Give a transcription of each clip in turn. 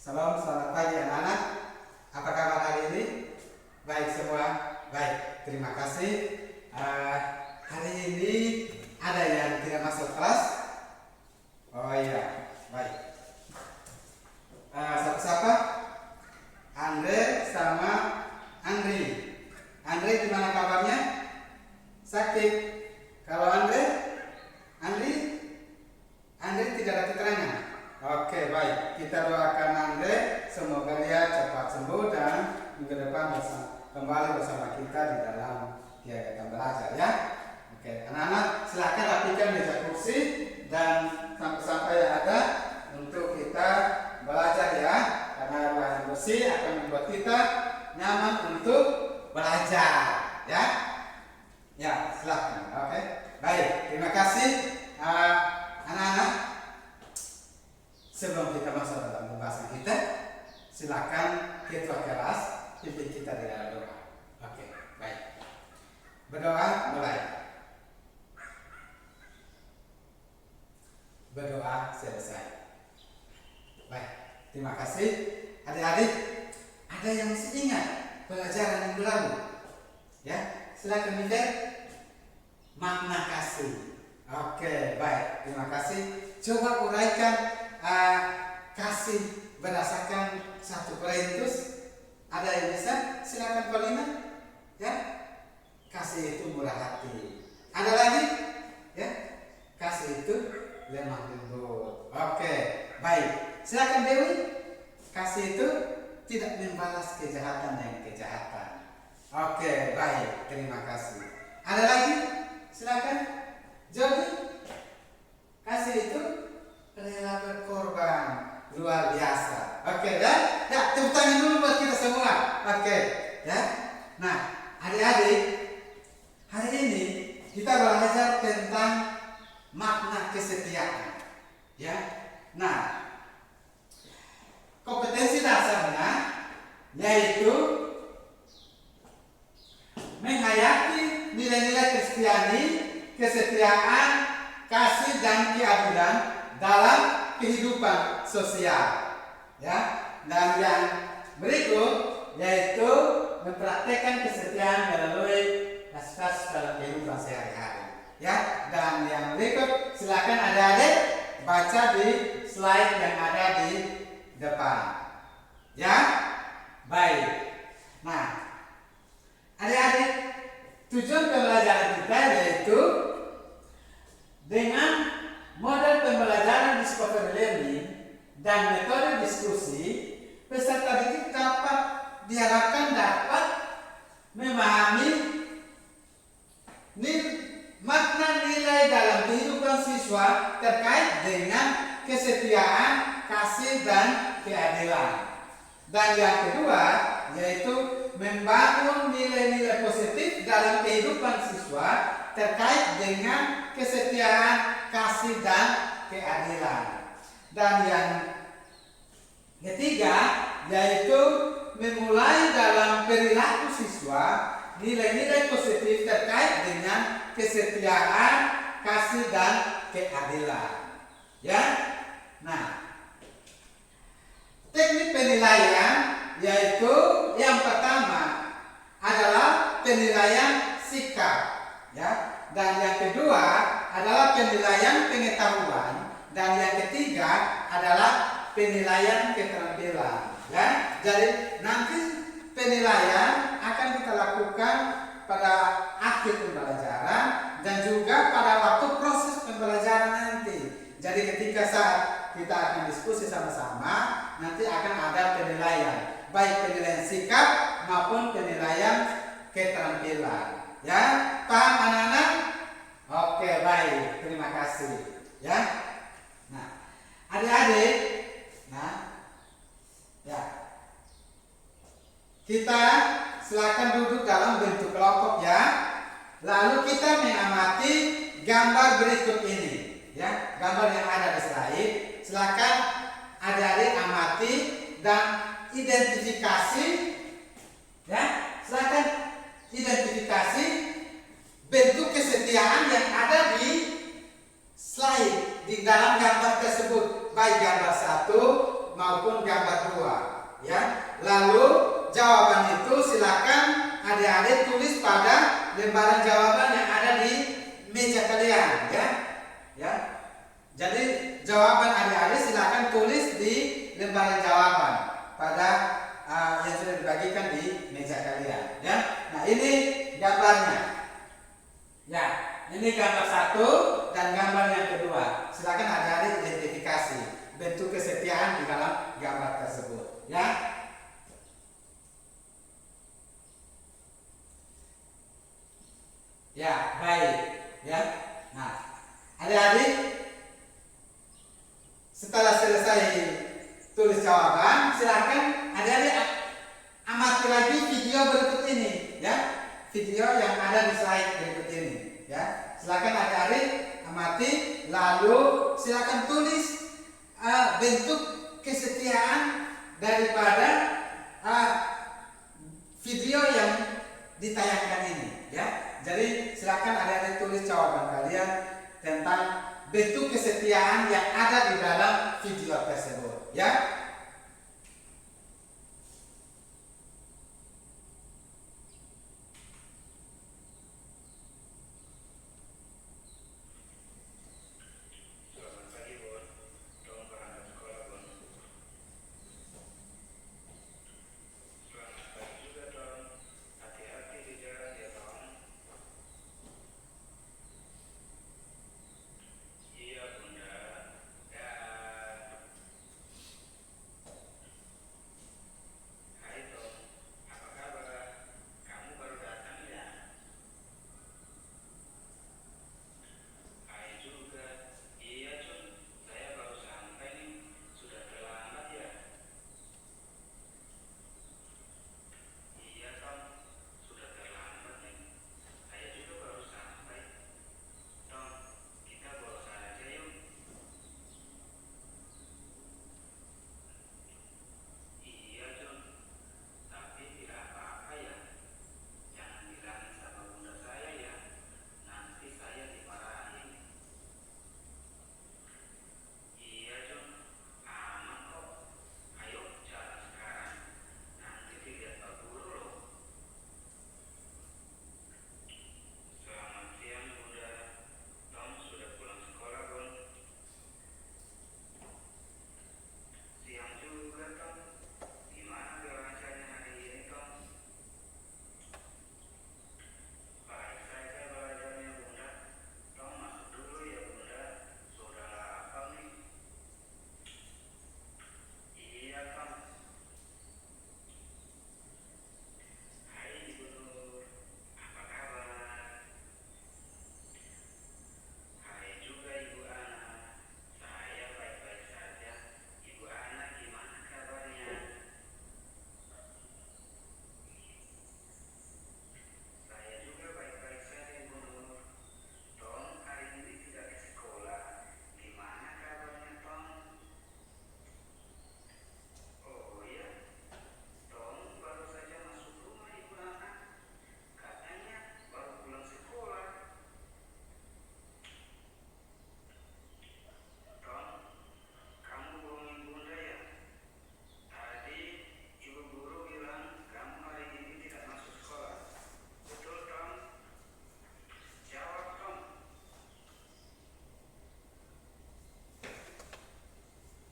Selamat pagi anak-anak. Apa kabar hari ini? Baik semua? Baik, terima kasih. Hari ini ada yang tidak masuk kelas? Oh iya, baik. Siapa? Andre sama Andri. Andre gimana kabarnya? Sakit. Kalau Andri tidak ada keterangan. Oke, baik. Kita doakan Andre semoga dia cepat sembuh dan minggu depan kembali bersama kita di dalam kegiatan belajar ya. Oke, anak-anak silakan rapikan meja kursi dan sampai ada untuk kita belajar ya. Karena ruangan bersih akan membuat kita nyaman untuk belajar ya. Ya, silakan. Oke. Baik, terima kasih anak-anak. Sebelum kita masuk dalam pembahasan kita, silakan ketua kelas pimpin kita di dalam doa. Oke, baik. Berdoa mulai. Berdoa selesai. Baik, terima kasih. Adik-adik, ada yang masih ingat pelajaran yang berlalu? Ya, silakan Mister. Makna kasih. Oke, baik. Terima kasih. Coba uraikan kasih berdasarkan 1 Korintus. Ada yang bisa? Silakan Paulina. Ya. Kasih itu murah hati. Ada lagi? Ya. Kasih itu lemah lembut. Oke, baik. Silakan Dewi. Kasih itu tidak membalas kejahatan dengan kejahatan. Oke, baik. Terima kasih. Ada lagi? Silakan. Jody. Kasih itu rela berkorban, luar biasa. Oke, ya, tepuk tangan dulu buat kita semua. Oke, ya. Nah, adik-adik, hari ini kita belajar tentang makna kesetiaan. Ya, nah, kompetensi dasarnya yaitu menghayati nilai-nilai Kristiani, kesetiaan, kasih dan keadilan dalam kehidupan sosial, ya. Dan yang berikut yaitu mempraktekkan kesetiaan melalui kasus dalam kehidupan sehari-hari, ya. Dan yang berikut silakan adik-adik baca di slide yang ada di depan, ya. Baik. Nah, adik-adik, tujuan pembelajaran kita yaitu dengan model pembelajaran discovery learning dan metode diskusi, peserta didik diharapkan dapat memahami makna nilai dalam kehidupan siswa terkait dengan kesetiaan, kasih, dan keadilan. Dan yang kedua yaitu membangun nilai-nilai positif dalam kehidupan siswa terkait dengan kesetiaan, kasih, dan keadilan. Dan yang ketiga yaitu memulai dalam perilaku siswa nilai-nilai positif terkait dengan kesetiaan, kasih, dan keadilan. Ya. Nah, teknik penilaian yaitu yang pertama adalah penilaian sikap. Ya, dan yang kedua adalah penilaian pengetahuan, dan yang ketiga adalah penilaian keterampilan. Ya, jadi nanti penilaian akan kita lakukan pada akhir pembelajaran dan juga pada waktu proses pembelajaran nanti. Jadi ketika saat kita akan diskusi sama-sama, nanti akan ada penilaian, baik penilaian sikap maupun penilaian keterampilan. Ya, paham anak-anak? Oke, baik. Terima kasih. Ya. Nah, adik-adik, ya. Kita silakan duduk dalam bentuk kelompok ya. Lalu kita mengamati gambar berikut ini, ya. Gambar yang ada di slide. Silakan adik-adik amati dan identifikasi, ya. Silakan identifikasi bentuk kesetiaan yang ada di slide di dalam gambar tersebut, baik gambar 1, maupun gambar 2, ya. Lalu jawaban itu silakan adik-adik tulis pada lembaran jawaban yang ada di meja kalian, ya. Ya. Jadi jawaban adik-adik silakan tulis di lembaran jawaban pada yang sudah dibagikan di meja kalian, ya. Nah, ini gambarnya. Ya, ini gambar 1 dan gambar yang kedua. Silakan adik-adik identifikasi bentuk kesetiaan di dalam gambar tersebut, ya. Ya, baik, ya. Nah, adik-adik setelah selesai tulis jawaban, silakan adik-adik amati lagi video berikut ini, ya. Video yang ada di slide berikut ini, ya. Silakan adik-adik amati, lalu silakan tulis bentuk kesetiaan daripada video yang ditayangkan ini, ya. Jadi silakan adik-adik tulis jawaban kalian tentang bentuk kesetiaan yang ada di dalam video tersebut, ya.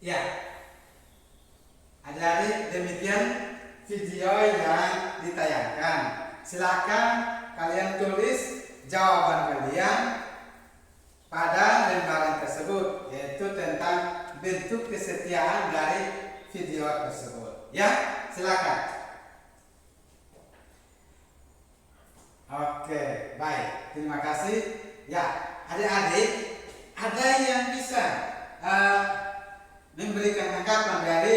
Ya, adik-adik, demikian video yang ditayangkan. Silakan kalian tulis jawaban kalian pada lembaran tersebut, yaitu tentang bentuk kesetiaan dari video tersebut. Ya, silakan. Oke, baik. Terima kasih. Ya, adik-adik, ada yang bisa memberikan tanggapan dari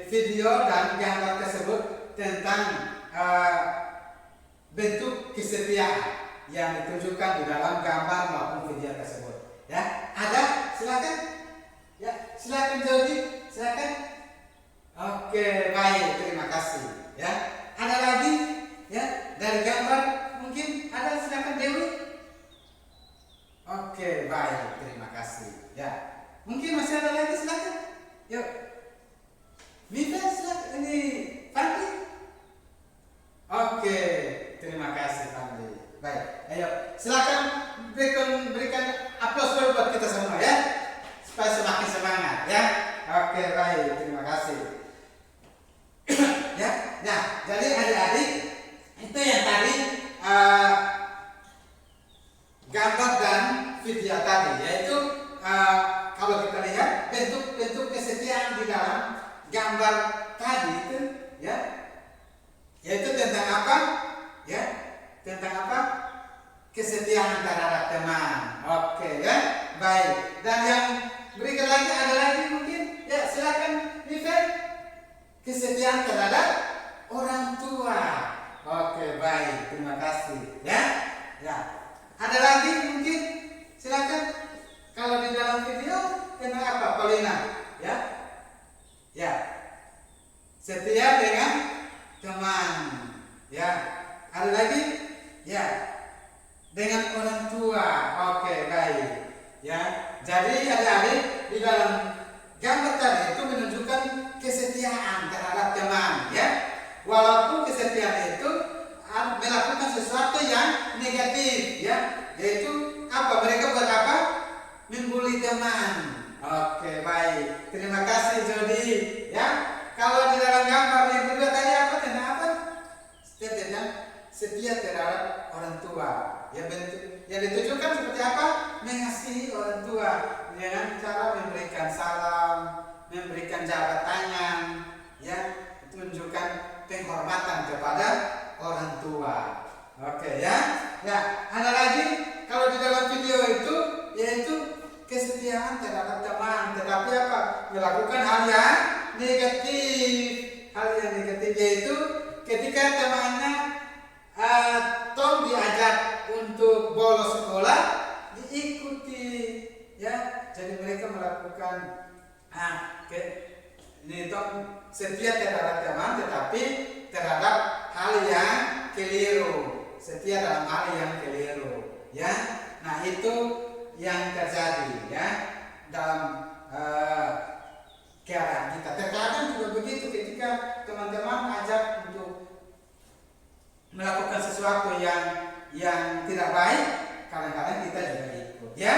video dan gambar tersebut tentang bentuk kesetiaan yang ditunjukkan di dalam gambar maupun video tersebut. Ya, ada? Silakan. Ya, silakan jawab. Silakan. Oke, baik. Terima kasih. Ya, ada lagi? Ya, dari gambar mungkin ada. Silakan Dewi. Oke, baik. Terima kasih. Ya. Mungkin masih ada lagi, silakan. Yuk. Oke, baik, terima kasih. Ya, nah, jadi adik-adik itu yang tadi gambar dan video tadi, yaitu kalau kita lihat bentuk-bentuk kesetiaan di dalam gambar tadi itu, ya, yaitu tentang apa? Ya, tentang apa? Kesetiaan terhadap teman. Oke, ya, baik. Dan yang berikut lagi ada lagi mungkin, ya, silakan Vivian. Kesetiaan terhadap orang tua. Oke, baik, terima kasih. Ya, ya. Ada lagi mungkin, silakan. Kalau di dalam video tentang apa, Paulina? Ya, ya. Setia dengan teman. Ya, ada lagi? Ya, dengan orang tua. Oke, baik. Ya, jadi adik-adik di dalam gambar tadi itu menunjukkan kesetiaan terhadap teman. Ya, walaupun kesetiaan itu melakukan sesuatu yang negatif, ya, yaitu apa? Mereka buat apa? Membuli teman. Oke, baik. Terima kasih Jody. Ya, kalau di dalam gambar yang kedua tadi apa? Tentang apa? Tentang setia terhadap orang tua. Ya, bentuk yang ditujukan seperti apa? Mengasihi orang tua dengan cara memberikan salam, memberikan jabat tangan, ya, tunjukkan penghormatan kepada orang tua. Oke, ya. Ya, ada lagi kalau di dalam video itu yaitu kesetiaan terhadap teman, tetapi apa? Melakukan hal yang negatif. Hal yang negatif yaitu ketika temannya Tom diajak untuk bolos sekolah, diikuti, ya. Jadi mereka melakukan ini Tom setia terhadap teman, tetapi terhadap hal yang keliru. Setia dalam hal yang keliru, ya. Nah, itu yang terjadi, ya, dalam keadaan kita. Terkadang juga begitu ketika teman-teman ajak untuk melakukan sesuatu yang tidak baik, kadang-kadang kita juga ikut, ya.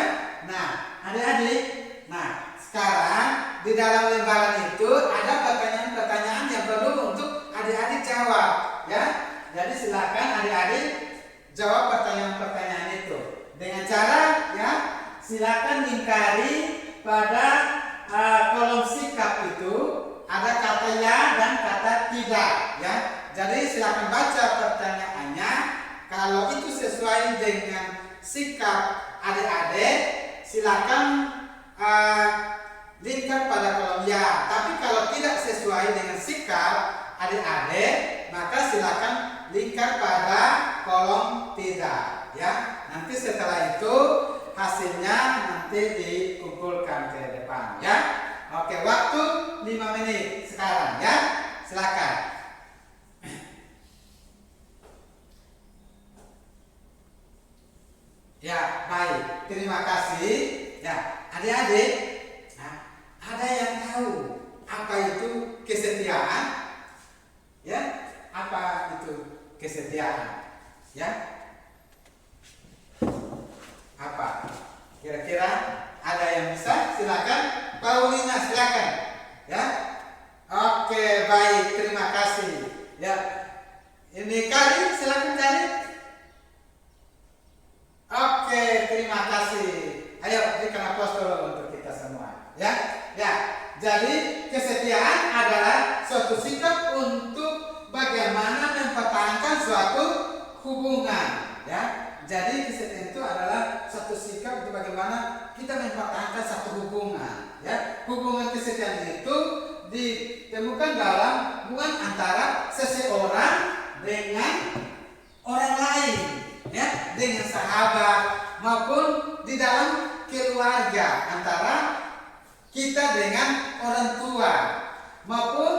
Nah, adik-adik, nah sekarang di dalam lembaran itu ada pertanyaan-pertanyaan yang perlu untuk adik-adik jawab, ya. Jadi silakan adik-adik jawab pertanyaan-pertanyaan itu dengan cara, ya, silakan lingkari pada kolom sikap itu ada kata ya dan kata tidak, ya. Jadi silakan baca pertanyaannya. Kalau itu sesuai dengan sikap adik-adik, silakan lingkar pada kolom ya. Tapi kalau tidak sesuai dengan sikap adik-adik, maka silakan lingkar pada kolom tidak, ya. Nanti setelah itu hasilnya nanti dikumpulkan ke depan, ya. Oke, waktu 5 menit sekarang, ya. Silakan. Ya, baik. Terima kasih. Ya, adik-adik, ada yang tahu apa itu kesetiaan? Ya, apa itu kesetiaan? Ya, apa? Kira-kira ada yang bisa? Silakan, Paulina, silakan. Ya, oke, baik. Terima kasih. Ya, ini Kali, silakan Kali. Oke, terima kasih. Ayo berikan aplaus dulu untuk kita semua, ya. Ya, jadi kesetiaan adalah suatu sikap untuk bagaimana mempertahankan suatu hubungan, ya. Jadi kesetiaan itu adalah satu sikap untuk bagaimana kita mempertahankan satu hubungan, ya. Hubungan kesetiaan itu ditemukan dalam hubungan antara seseorang dengan orang lain, ya, dengan sahabat maupun di dalam keluarga, antara kita dengan orang tua, maupun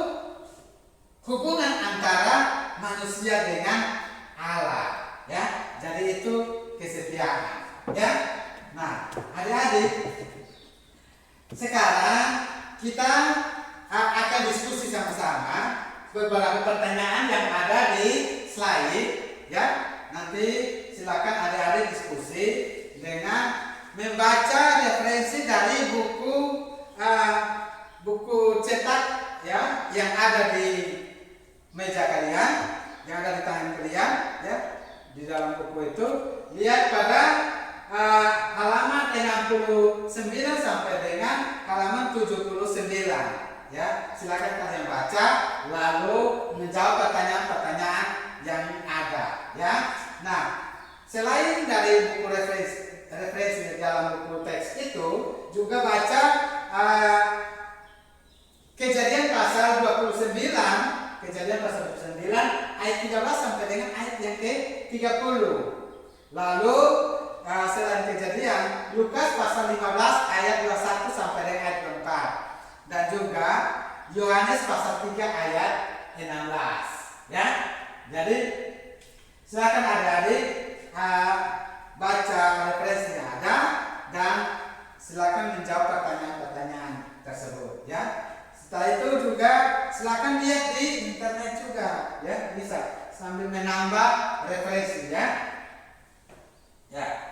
hubungan antara manusia dengan Allah, ya. Jadi itu kesetiaan, ya. Nah, adik-adik, sekarang kita akan diskusi sama-sama beberapa pertanyaan yang ada di slide, ya. Nanti silakan adik-adik diskusi dengan membaca referensi dari buku yang ada di meja kalian, yang ada di tangan kalian, ya, di dalam buku itu, lihat pada halaman 69 sampai dengan halaman 79. Ya, silakan kalian baca lalu menjawab pertanyaan-pertanyaan yang ada, ya. Nah, selain dari buku referensi dalam buku teks itu, juga baca Kejadian pasal 29 ayat 13 sampai dengan ayat yang ke-30. Lalu selain Kejadian, Lukas pasal 15 ayat 21 sampai dengan ayat 24. Dan juga Yohanes pasal 3 ayat 16, ya. Jadi silakan adik-adik baca referensi yang ada dan silakan menjawab pertanyaan-pertanyaan tersebut, ya. Setelah itu juga silakan lihat di internet juga, ya, bisa sambil menambah referensi, ya. Ya.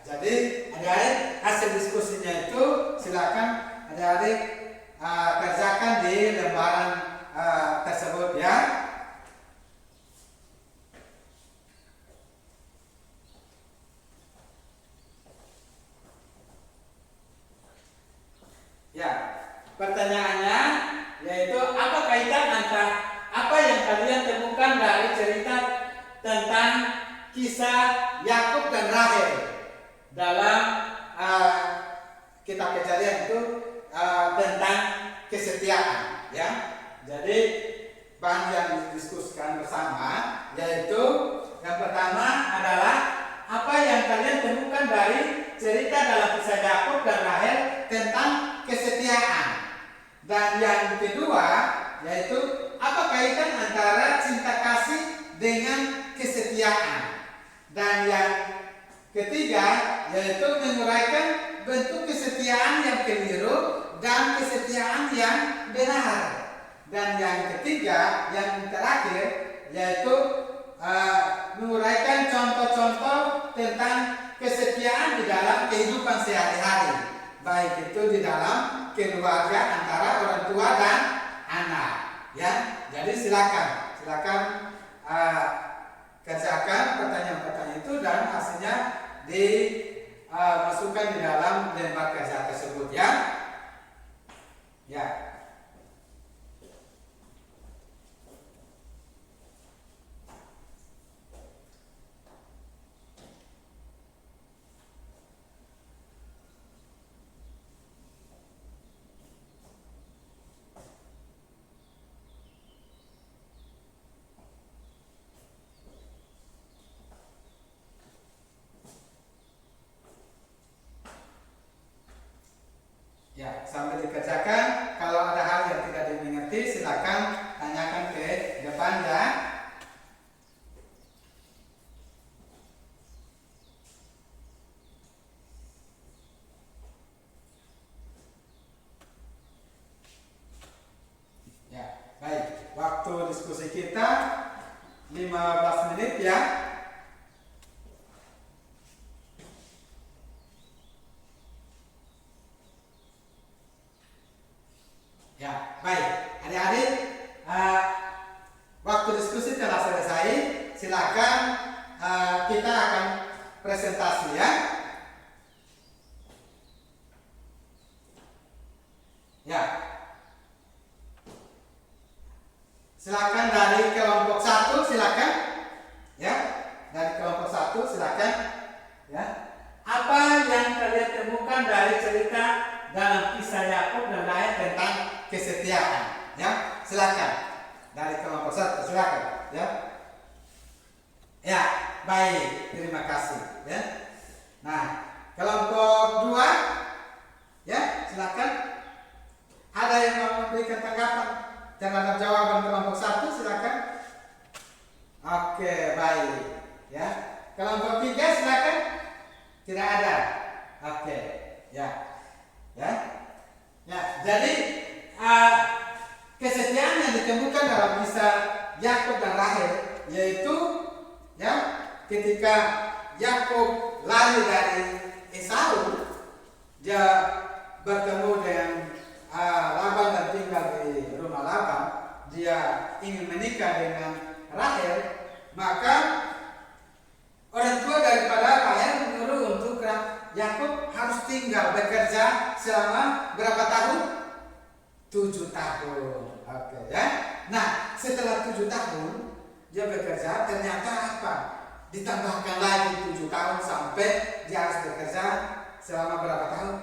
Jadi adik-adik hasil diskusinya itu silakan adik-adik kerjakan di lembaran tersebut, ya. Ya, pertanyaannya yaitu apa kaitan antara apa yang kalian temukan dari cerita tentang kisah Yakub dan Rahel dalam kitab Kejadian itu tentang kesetiaan, ya. Jadi bahan yang didiskusikan bersama yaitu yang pertama adalah apa yang kalian temukan dari cerita dalam kisah Yakub dan Rahel tentang kesetiaan, dan yang kedua yaitu apa kaitan antara cinta kasih dengan kesetiaan, dan yang ketiga yaitu menguraikan bentuk kesetiaan yang keliru dan kesetiaan yang benar, dan yang ketiga, yang terakhir yaitu menguraikan contoh-contoh tentang kesetiaan di dalam kehidupan sehari-hari, baik itu di dalam keluarga antara orang tua dan anak, ya. Jadi silakan kerjakan pertanyaan-pertanyaan itu dan hasilnya dimasukkan di dalam lembar kerja tersebut, ya. Ya. Ya, sambil dikerjakan. Kalau ada hal yang tidak dimengerti, silakan tanyakan ke depan, ya. Ya, baik. Waktu diskusi kita 15 menit, ya. Ya, baik. Adik-adik, waktu diskusi telah selesai. Silakan kita akan presentasi, ya. Ya. Silakan dari kelompok 1, silakan. Ya. Dari kelompok 1, silakan. Ya. Apa yang kalian temukan dari cerita dalam kisah Yakub dan Rahel tentang kesetiaan, ya. Silakan dari kelompok 1, silakan, ya. Ya, baik, terima kasih, ya. Nah, kelompok 2, ya, silakan. Ada yang mau memberikan tanggapan terhadap jawaban kelompok 1, silakan. Oke, baik, ya. Kelompok 3, silakan. Tidak ada. Oke, ya. Ya. Ya. jadi uh, kesetiaan yang ditemukan dalam kisah Yakub dan Rahel, yaitu ya ketika Yakub lari dari Esau, dia bertemu dengan Laban dan tinggal di rumah Laban. Dia ingin menikah dengan Rahel, maka orang tua daripada Rahel menyuruh untuk Yakub harus tinggal bekerja selama berapa tahun? 7 tahun. Oke, ya. Nah, setelah 7 tahun dia bekerja, ternyata apa? Ditambahkan lagi 7 tahun sampai dia harus bekerja selama berapa tahun?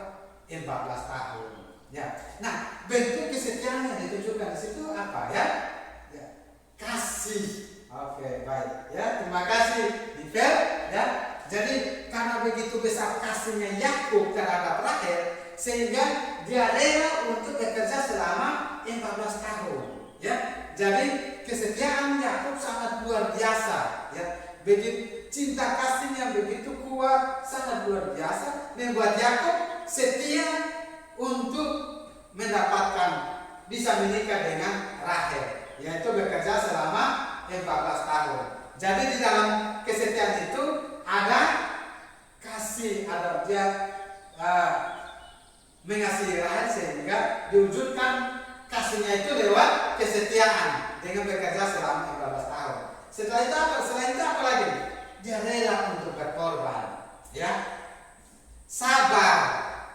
14 tahun. Ya. Nah, bentuk kesetiaan yang ditunjukkan di situ apa ya? Ya. Kasih. Oke, baik. Ya, terima kasih Nivel. Ya. Jadi karena begitu besar kasihnya Yakub terhadap Rahel, sehingga dia rela untuk bekerja selama 14 tahun. Ya. Jadi kesetiaan Yakub sangat luar biasa. Ya. Begitu cinta kasihnya begitu kuat, sangat luar biasa, membuat Yakub setia untuk mendapatkan bisa menikah dengan Rahel, yaitu bekerja selama 14 tahun. Jadi di dalam kesetiaan itu ada kasih, ada dia mengasihi Rahel sehingga diwujudkan kasihnya itu lewat kesetiaan dengan bekerja selama 14 tahun. Setelah itu apa? Selain itu apa lagi? Dia rela untuk berkorban, ya, sabar,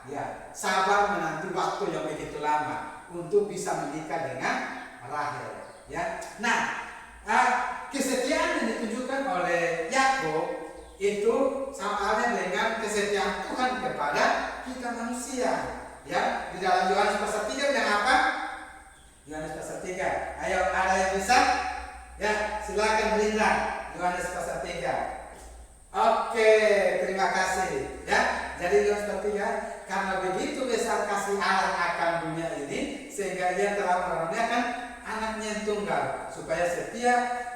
ya, sabar menanti waktu yang begitu lama untuk bisa menikah dengan Rahel, ya. Nah, kesetiaan yang ditunjukkan oleh Yakub itu sama halnya dengan kesetiaan Tuhan kepada kita manusia, ya. Di dalam Yohanes pasal 3 yang apa? Yohanes pasal 3. Ayo, ada yang bisa? Ya, silakan Belinda. Yohanes pasal 3. Oke, terima kasih. Ya, jadi Yohanes pasal 3, karena begitu besar kasih Allah akan dunia ini, sehingga Ia telah mengaruniakan anaknya yang tunggal, supaya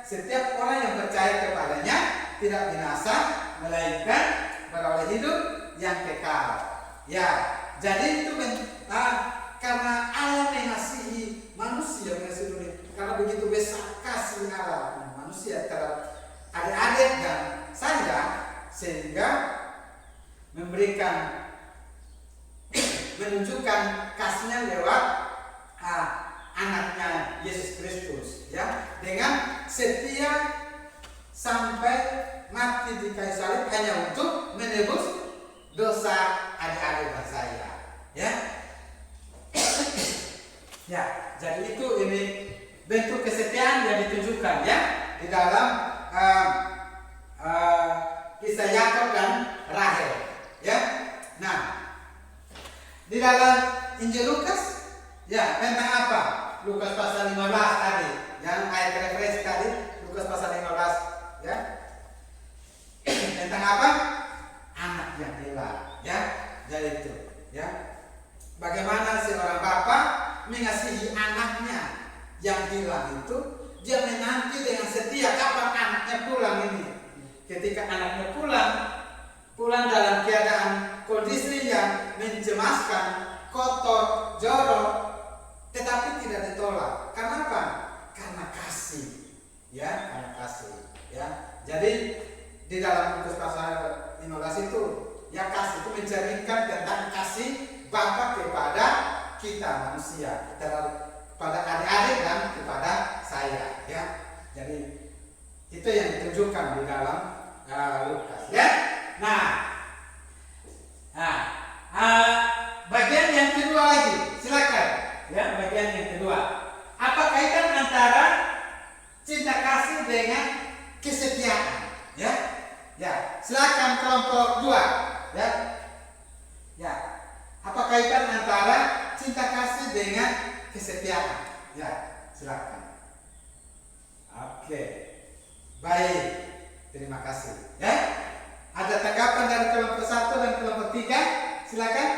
setiap orang yang percaya kepadanya tidak binasa, melainkan beroleh hidup yang kekal. Ya, jadi itu karena Allah mengasihi manusia, mengasihi dunia, karena begitu besar kasih Allah manusia terhadap adik-adik dan saya, sehingga menunjukkan kasihnya lewat anaknya Yesus Kristus, ya, dengan setia sampai mati di kayu salib hanya untuk menebus dosa adik-adik dan saya, ya. Ya, jadi ini bentuk kesetiaan yang ditunjukkan, ya, di dalam kisah Yakub dan Rahel, ya. Nah, di dalam Injil Lukas, ya, tentang apa? Lukas pasal 15 tadi, yang ayat referensi tadi, Lukas pasal 15, ya. Tentang apa? Anak yang hilang, ya. Jadi itu, ya. Bagaimana seorang bapak mengasihi anaknya yang hilang itu, dia menanti dengan setia kapan anaknya pulang ini. Ketika anaknya pulang dalam keadaan kondisi yang mencemaskan, kotor, jorok, tetapi tidak ditolak. Karena apa? Karena kasih, ya, karena kasih, ya. Jadi di dalam Lukas pasal 15 itu, ya, kasih itu mencerminkan tentang kasih Bapa kepada kita manusia, kepada adik-adik dan kepada saya, ya. Jadi itu yang ditunjukkan di dalam Lukas, ya. Nah, bagian yang kedua lagi, silakan, ya. Bagian yang kedua, apa kaitan antara cinta kasih dengan kesetiaan, ya? Ya, silakan kelompok 2, ya. Ya, apa kaitan antara cinta kasih dengan kesetiaan? Ya, silakan. Oke, baik, terima kasih, ya. Ada tanggapan dari kelompok 1 dan kelompok 3? Silakan.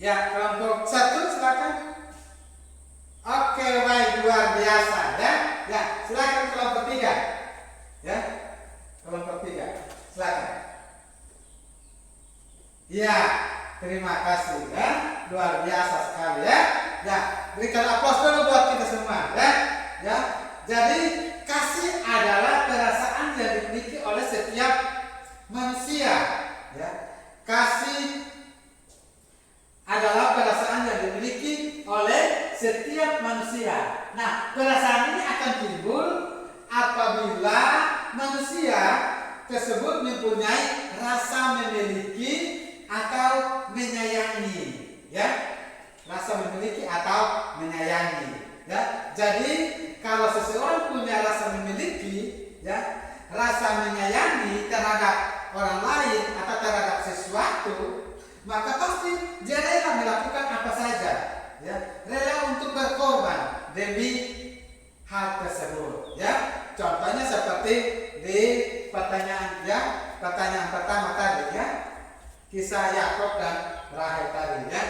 Ya, kelompok 1 silakan. Oke, baik, luar biasa, ya. Ya, silakan kelompok 3. Ya, kelompok 3, silakan. Ya, terima kasih ya, luar biasa sekali ya. Ya, berikan aplaus dulu buat kita semua ya. Ya, jadi kasih adalah perasaan yang dimiliki oleh setiap manusia. Ya, kasih adalah perasaan yang dimiliki oleh setiap manusia. Nah, perasaan ini akan timbul apabila manusia tersebut mempunyai rasa memiliki atau menyayangi, ya, rasa memiliki atau menyayangi. Ya, jadi kalau seseorang punya rasa memiliki, ya, rasa menyayangi terhadap orang lain atau terhadap sesuatu, maka pasti dia rela melakukan apa saja, ya, rela untuk berkorban demi hal tersebut, ya. Contohnya seperti di pertanyaan, ya, pertanyaan pertama tadi, ya, kisah Yakub dan Rahel tadi, ya.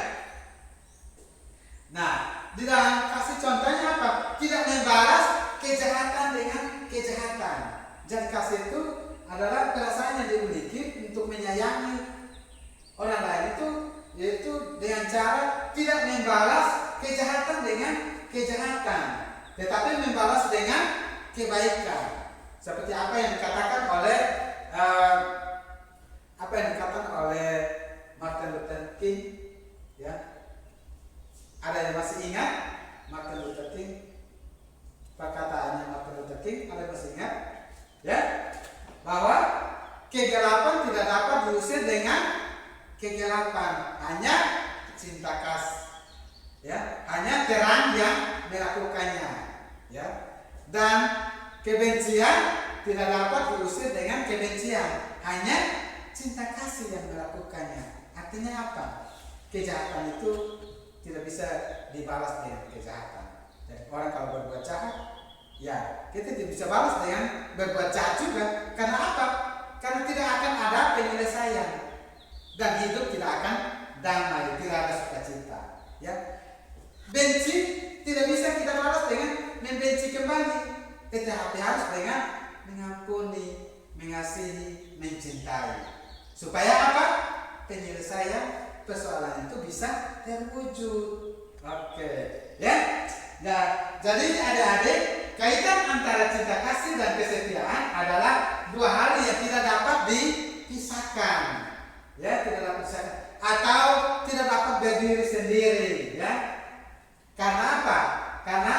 Nah, di dalam kasih contohnya apa? Tidak membalas kejahatan dengan kejahatan. Jadi kasih itu adalah perasaan yang dimiliki untuk menyayangi orang lain itu, yaitu dengan cara tidak membalas kejahatan dengan kejahatan, tetapi membalas dengan kebaikan. Seperti apa yang dikatakan oleh Martin Luther King, ya. Ada yang masih ingat Martin Luther King? Perkataannya Martin Luther King, ada yang masih ingat? Ya, bahwa kegelapan tidak dapat diusir dengan kegelapan, hanya cinta kasih, ya, hanya terang yang melakukannya, ya, dan kebencian tidak dapat diusir dengan kebencian, hanya cinta kasih yang melakukannya. Artinya apa? Kejahatan itu tidak bisa dibalas dengan kejahatan. Jadi orang kalau berbuat jahat, ya, kita tidak bisa balas dengan berbuat jahat juga. Karena apa? Karena tidak akan ada penyelesaian dan hidup tidak akan damai, tidak ada sukacita. Ya, benci tidak bisa kita balas dengan membenci kembali, tetapi harus dengan mengampuni, mengasihi, mencintai. Supaya apa? Penyelesaian persoalan itu bisa terwujud. Oke, ya. Nah, jadi adik-adik, kaitan antara cinta kasih dan kesetiaan adalah dua hal yang tidak dapat dipisahkan, ya, tidak dapat dipisahkan atau tidak dapat berdiri sendiri, ya. Karena apa? Karena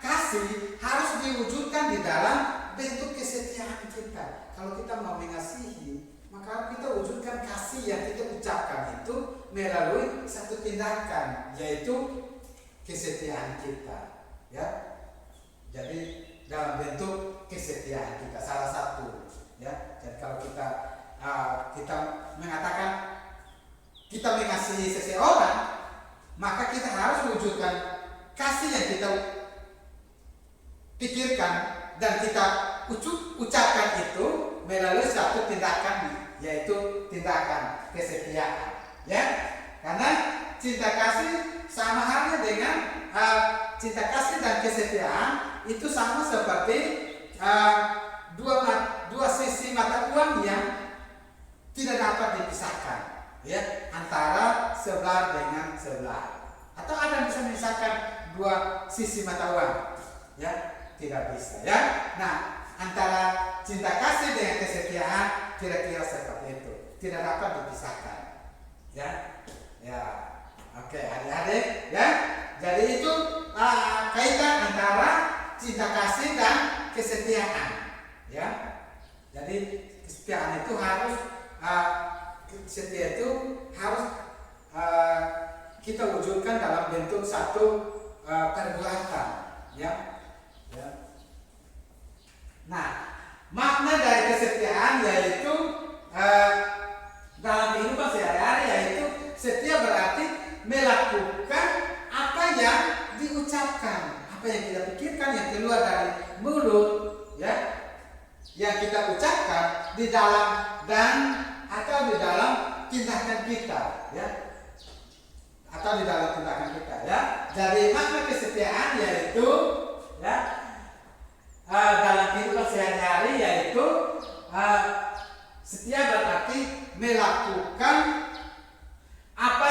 kasih harus diwujudkan di dalam bentuk kesetiaan kita. Kalau kita mau mengasihi, maka kita wujudkan kasih yang kita ucapkan itu melalui satu tindakan, yaitu kesetiaan kita, ya. Jadi dalam bentuk kesetiaan kita salah satu, ya. Dan kalau kita mengatakan kita mengasihi seseorang, maka kita harus wujudkan kasih yang kita pikirkan dan kita ucapkan itu melalui satu tindakan, yaitu tindakan kesetiaan, ya. Karena cinta kasih sama halnya dengan cinta kasih dan kesetiaan itu sama seperti dua sisi mata uang yang tidak dapat dipisahkan, ya, antara sebelah dengan sebelah. Atau ada yang bisa memisahkan dua sisi mata uang, ya, tidak bisa, ya. Nah, antara cinta kasih dengan kesetiaan kira-kira seperti itu, tidak dapat dipisahkan, ya, ya. Oke, adik-adik, ya. Jadi itu kaitan antara cinta kasih dan kesetiaan, ya. Jadi kesetiaan itu harus setia itu harus kita wujudkan dalam bentuk satu perbuatan, ya. Ya. Nah, makna dari kesetiaan yaitu dalam kehidupan sehari-hari yaitu setia berarti melakukan apa yang diucapkan, apa yang kita pikirkan, yang keluar dari mulut, ya, yang kita ucapkan di dalam dan atau di dalam tindakan kita, ya, atau di dalam tindakan kita, ya. Jadi makna kesetiaan yaitu, ya, dalam kehidupan sehari-hari yaitu setia berarti melakukan apa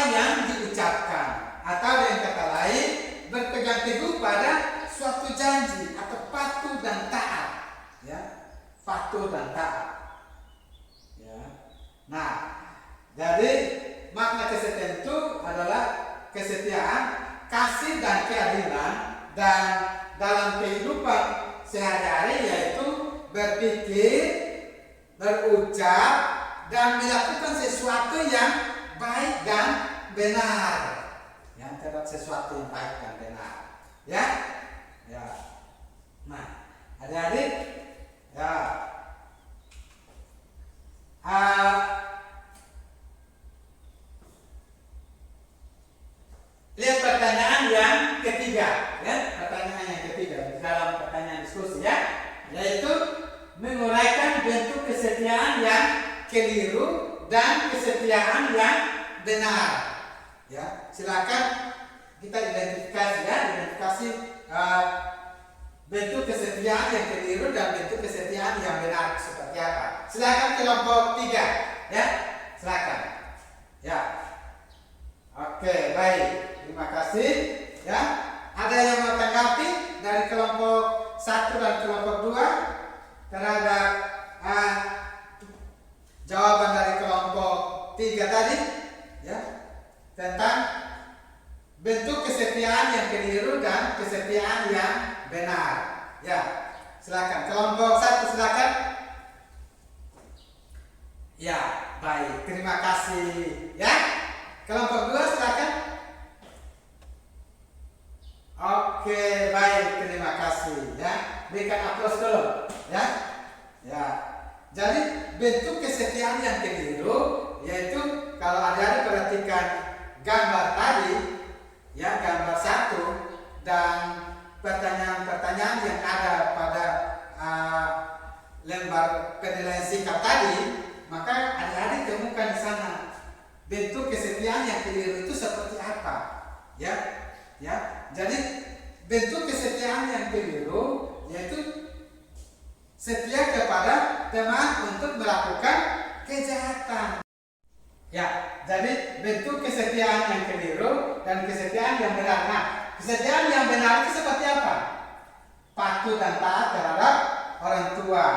tentu adalah kesetiaan, kasih dan keadilan, dan dalam kehidupan sehari-hari yaitu berpikir, berucap, dan melakukan sesuatu yang baik dan benar. Yang terhadap sesuatu yang baik dan benar. Ya, ya. Nah, adik-adik, ya. Lihat pertanyaan yang ketiga, ya. Pertanyaan yang ketiga dalam pertanyaan diskusi, ya, yaitu menguraikan bentuk kesetiaan yang keliru dan kesetiaan yang benar. Ya, silakan kita identifikasi, ya, bentuk kesetiaan yang keliru dan bentuk kesetiaan yang benar seperti apa. Silakan kelompok 3, ya, silakan. Ya, oke, baik, terima kasih. Ya, ada yang mau tanggapi dari kelompok 1 dan kelompok 2 terhadap jawaban dari kelompok 3 tadi, ya, tentang bentuk kesetiaan yang keliru dan kesetiaan yang benar. Ya, silakan. Kelompok 1 silakan. Ya, baik. Terima kasih. Ya. Kelompok 2 silakan. Oke, baik. Terima kasih. Ya, berikan aplaus dulu. Ya. Ya. Jadi bentuk kesetiaan yang keliru yaitu kalau adik-adik perhatikan gambar tadi, ya, gambar 1 dan pertanyaan-pertanyaan yang ada pada lembar penilaian sikap tadi, maka adik-adik temukan di sana bentuk kesetiaan yang keliru itu seperti apa, ya, ya. Jadi bentuk kesetiaan yang keliru yaitu setia kepada teman untuk melakukan kejahatan. Ya, jadi bentuk kesetiaan yang keliru dan kesetiaan yang benar. Nah, kesetiaan yang benar itu seperti apa? Patuh dan taat terhadap orang tua,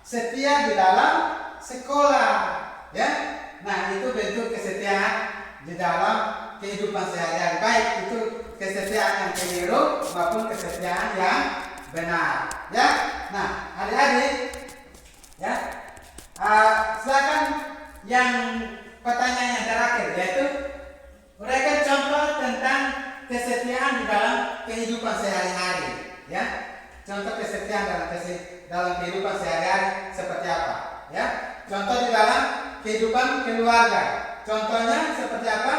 setia di dalam sekolah, ya. Nah, itu bentuk kesetiaan di dalam kehidupan sehari-hari. Baik itu kesetiaan yang keliru maupun kesetiaan yang benar, ya. Nah, adik-adik, ya, silakan yang pertanyaan yang terakhir yaitu uraikan contoh tentang kesetiaan di dalam kehidupan sehari-hari, ya. Contoh kesetiaan dalam kehidupan sehari-hari seperti apa, ya? Contoh di dalam kehidupan keluarga. Contohnya seperti apa?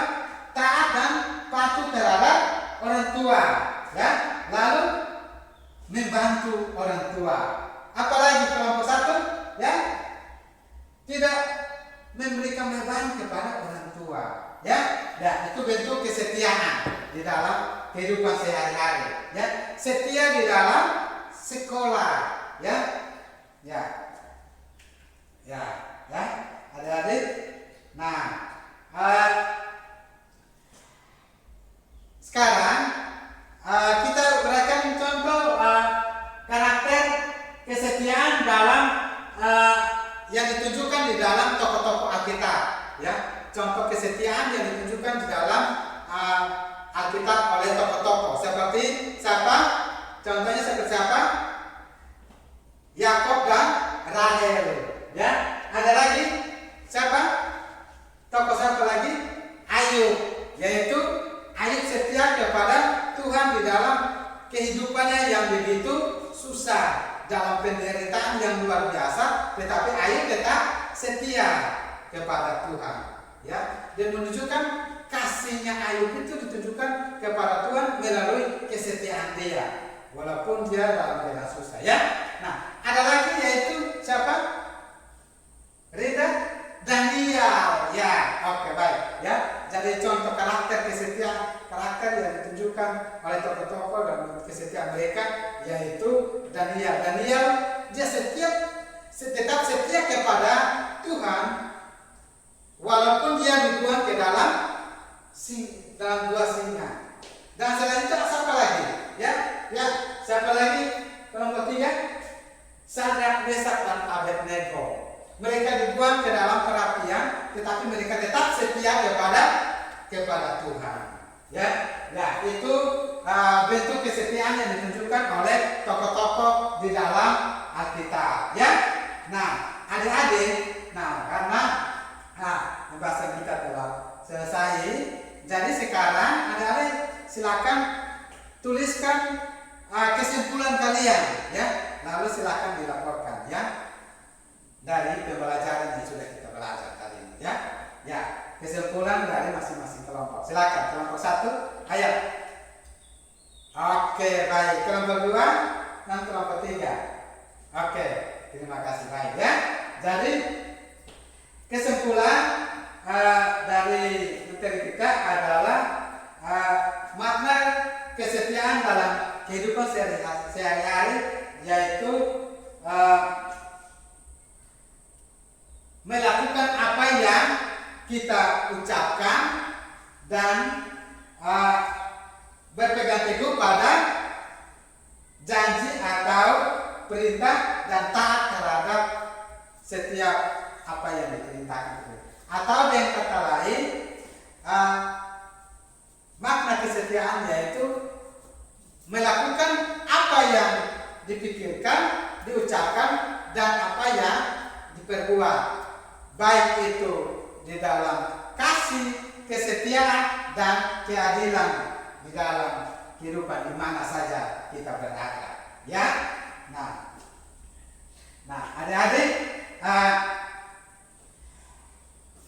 Taat dan patuh terhadap orang tua, ya. Lalu membantu orang tua. Apalagi kelompok 1, ya, tidak memberikan beban kepada orang tua, ya. Nah, itu bentuk kesetiaan di dalam kehidupan sehari-hari, ya. Setia di dalam sekolah, ya, ya, ya, ya, adik-adik. Nah, sekarang kita uraikan contoh karakter kesetiaan dalam yang ditunjukkan di dalam tokoh-tokoh Alkitab, ya. Contoh kesetiaan yang ditunjukkan di dalam Alkitab oleh tokoh-tokoh seperti siapa? Contohnya seperti siapa? Yakob dan Rahel, ya. Ada lagi siapa? Tokoh siapa lagi? Ayub, yaitu Ayub setia kepada Tuhan di dalam kehidupannya yang begitu susah, dalam penderitaan yang luar biasa, tetapi Ayub tetap setia kepada Tuhan, ya. Dan menunjukkan kasihnya Ayub itu ditunjukkan kepada Tuhan melalui kesetiaan dia, walaupun dia dalam keadaan susah, ya. Nah, ada lagi yaitu siapa? Rida, Daniel, ya. Oke, baik, ya. Jadi contoh karakter kesetiaan, karakter yang ditunjukkan oleh tokoh-tokoh dan kesetiaan mereka yaitu Daniel. Daniel dia tetap setia kepada Tuhan walaupun dia dibuang ke dalam gua singa. Dan selain itu siapa lagi? Ya, ya, siapa lagi? Kelompok 3, Sadrak, Mesak dan Abednego. Mereka dibuang ke dalam perapian, tetapi mereka tetap setia kepada kepada Tuhan. Ya, nah itu bentuk kesetiaan yang ditunjukkan oleh tokoh-tokoh di dalam Alkitab. Ya, nah adik-adik, nah karena pembahasan kita telah selesai, jadi sekarang adik-adik silakan tuliskan kesimpulan kalian, ya, lalu silakan dilaporkan, ya, dari pembelajaran yang sudah kita belajar tadi ini, ya. Ya, kesimpulan dari masing-masing kelompok. Silakan kelompok 1, ayo. Oke, baik. Kelompok 2 dan kelompok 3. Oke, terima kasih, baik, ya. Jadi kesimpulan dari materi kita adalah makna kesetiaan dalam kehidupan sehari-hari, yaitu melakukan apa yang kita ucapkan dan berpegang teguh pada janji atau perintah dan taat terhadap setiap apa yang diperintahkan itu. Atau dengan kata lain, makna kesetiaan yaitu melakukan apa yang dipikirkan, diucapkan, dan apa yang diperbuat, baik itu di dalam kasih, kesetiaan, dan keadilan di dalam kehidupan di mana saja kita berada. Ya, nah adik-adik,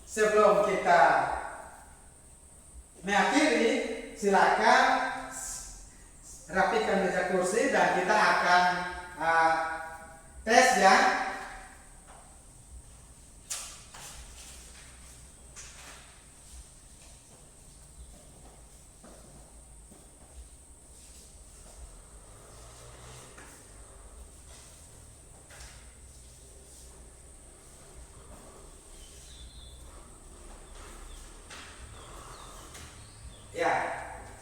sebelum kita mengakhiri, silakan rapikan meja kursi dan kita akan tes, ya. Ya,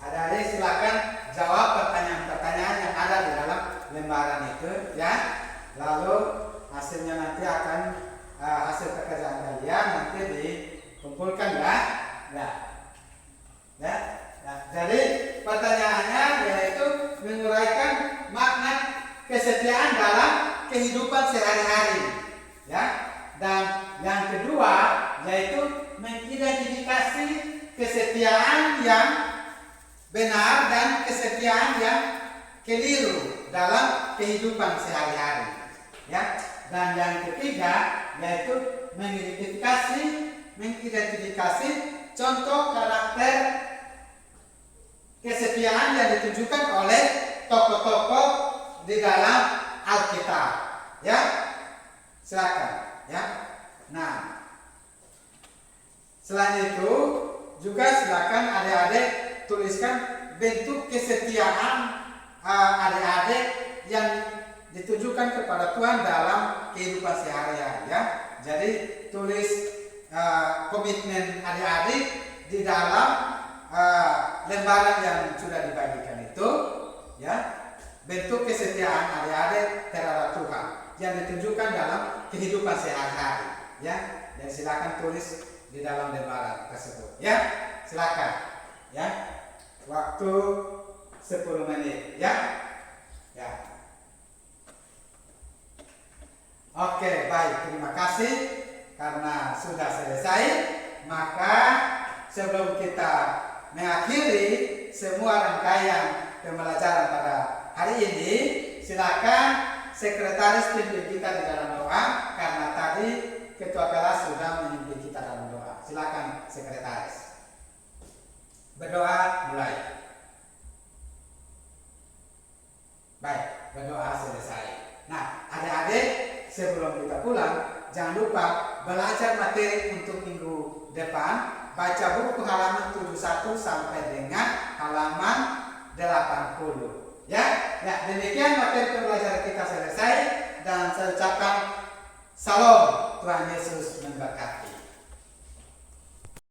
adik-adik silakan jawab pertanyaan-pertanyaan yang ada di dalam lembaran itu, ya. Lalu hasilnya nanti akan hasil pekerjaan kalian nanti dikumpulkan, ya. Ya. Jadi pertanyaannya yaitu menguraikan makna kesetiaan dalam kehidupan sehari-hari, ya. Dan yang kedua yaitu mengidentifikasi kesetiaan yang benar dan kesetiaan yang keliru dalam kehidupan sehari-hari, ya. Dan yang ketiga yaitu mengidentifikasi contoh karakter kesetiaan yang ditunjukkan oleh tokoh-tokoh di dalam Alkitab, ya. Silakan, ya. Nah, selain itu juga silakan adik-adik tuliskan bentuk kesetiaan adik-adik yang ditujukan kepada Tuhan dalam kehidupan sehari-hari, ya. Jadi tulis komitmen adik-adik di dalam lembaran yang sudah dibagikan itu, ya. Bentuk kesetiaan adik-adik terhadap Tuhan yang ditunjukkan dalam kehidupan sehari-hari, ya. Dan silakan tulis di dalam lembaran tersebut, ya. Silakan, ya. Waktu 10 menit, ya. Ya. Oke, baik, terima kasih karena sudah selesai. Maka sebelum kita mengakhiri semua rangkaian pembelajaran pada hari ini, silakan sekretaris pimpin kita di dalam doa, karena tadi ketua kelas sudah memimpin kita dalam doa. Silakan sekretaris. Berdoa mulai. Baik, berdoa selesai. Nah, adik-adik, sebelum kita pulang, jangan lupa belajar materi untuk minggu depan. Baca buku halaman 71 sampai dengan halaman 80. Ya, demikian materi pembelajaran kita selesai, dan saya ucapkan salam, Tuhan Yesus memberkati.